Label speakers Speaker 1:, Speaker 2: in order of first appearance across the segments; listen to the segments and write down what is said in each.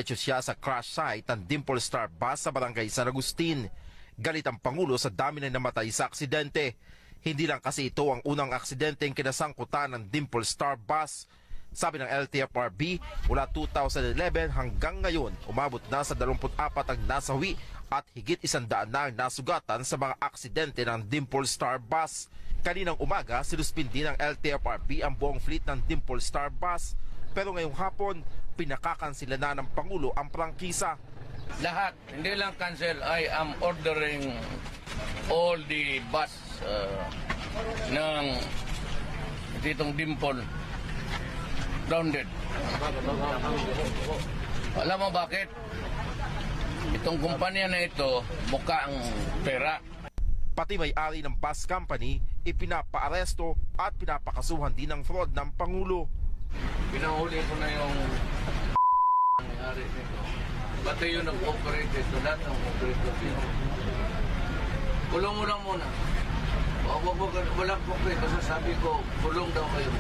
Speaker 1: Diretso siya sa crash site ng Dimple Star Bus sa barangay San Agustin. Galit ang Pangulo sa dami na namatay sa aksidente. Hindi lang kasi ito ang unang aksidenteng kinasangkutan ng Dimple Star Bus. Sabi ng LTFRB, mula 2011 hanggang ngayon, umabot na sa 24 ang nasawi at higit 100 na ang nasugatan sa mga aksidente ng Dimple Star Bus. Kaninang umaga, sinuspindi ng LTFRB ang buong fleet ng Dimple Star Bus. Pero ngayong hapon, pinakakansila na ng Pangulo ang prangkisa.
Speaker 2: Lahat, hindi lang cancel. I am ordering all the bus ng ditong Dimple grounded. Alam mo bakit? Itong kumpanya na ito, mukha ang pera.
Speaker 1: Pati may-ari ng bus company, ipinapaaresto at pinapakasuhan din ng fraud ng Pangulo.
Speaker 2: Pinahuli ko na yung nangyari nito. Pati yung nag-operate ito, lahat ng operate ito. Kulong mo lang muna. Walang operate. Basta sabi ko, kulong daw kayo.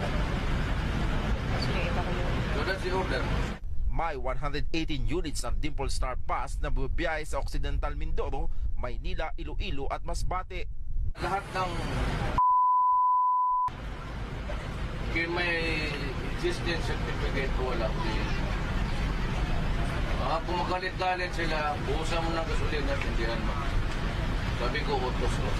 Speaker 2: So that's the order.
Speaker 1: May 118 units ang Dimple Star Bus na bumibiyahe sa Occidental Mindoro, Maynila, Iloilo at Masbate.
Speaker 2: Lahat ng may existence certificate ko wala ko din. Kung magalit-galit sila, buhusan mo ng gasolina at hindihan mo. Sabi ko, utos ko.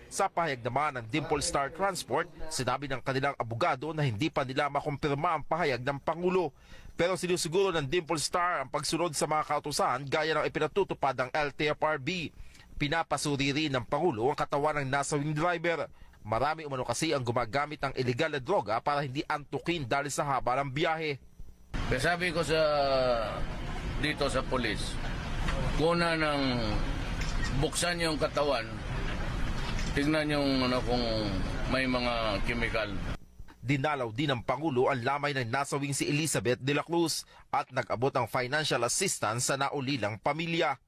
Speaker 1: Sa pahayag naman ng Dimple Star Transport, sinabi ng kanilang abogado na hindi pa nila makumpirma ang pahayag ng Pangulo. Pero sinusiguro ng Dimple Star ang pagsunod sa mga kautusan gaya ng ipinatutupad ng LTFRB. Pinapasuri rin ng Pangulo ang katawan ng nasawing driver. Marami umano kasi ang gumagamit ng illegal na droga para hindi antukin dahil sa haba ng biyahe.
Speaker 2: Kaya sabi ko dito sa polis, kuna ng buksan yung katawan, tignan yung kung may mga chemical.
Speaker 1: Dinalaw din ng Pangulo ang lamay ng nasawing si Elizabeth de la Cruz at nag-abot ng financial assistance sa naulilang pamilya.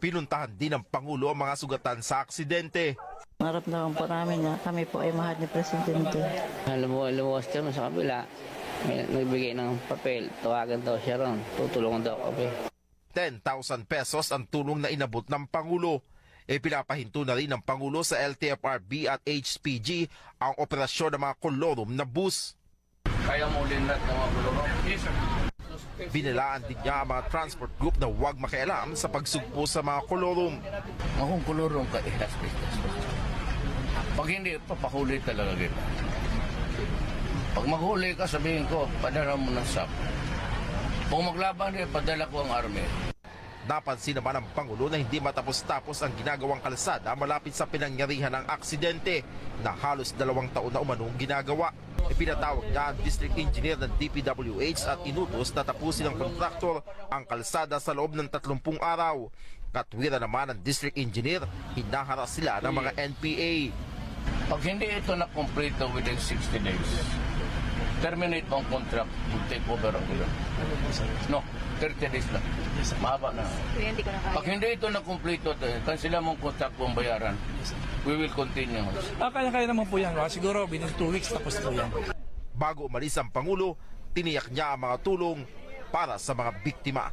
Speaker 1: Pinuntahan din ng Pangulo ang mga sugatan sa aksidente.
Speaker 3: Naramdaman po namin na kami po ay mahal ni Presidente.
Speaker 4: Lumuwas kami sa kabila. May nagbigay ng papel. Tawagan daw siya ron. Tutulungan daw kami.
Speaker 1: 10,000 pesos ang tulong na inabot ng Pangulo. Pinapahinto na rin ng Pangulo sa LTFRB at HPG ang operasyon ng mga kolorum na bus.
Speaker 2: Kaya mo ulit lahat ng mga kolorum? Yes, sir.
Speaker 1: Binilaan din niya ang mga transport group na huwag makialam sa pagsugpo sa mga kolorum.
Speaker 2: Kung kolorum ka, ihasbis. Pag hindi, papahuli talaga kita. Pag maghuli ka, sabihin ko, padala mo ng SAP. Kung maglaban din, padala ko ang army.
Speaker 1: Napansin naman ng Pangulo na hindi matapos-tapos ang ginagawang kalsada malapit sa pinangyarihan ng aksidente na halos 2 taon na umanong ginagawa. Ipinatawag na ang District Engineer ng DPWH at inutos na tapusin ng kontraktor ang kalsada sa loob ng 30 araw. Katwira naman ng District Engineer, hinaharas sila ng mga NPA.
Speaker 2: Pag hindi ito na-complete within 60 days, terminate mo ang contract, take over ang ilo. No, 30 days lang. Mahaba na. Pag hindi ito na-complete, cancel mo ang contract mo ang bayaran. We will continue.
Speaker 5: Kaya naman po yan. Siguro within 2 weeks tapos po yan.
Speaker 1: Bago umalis ang Pangulo, tiniyak niya ang mga tulong para sa mga biktima.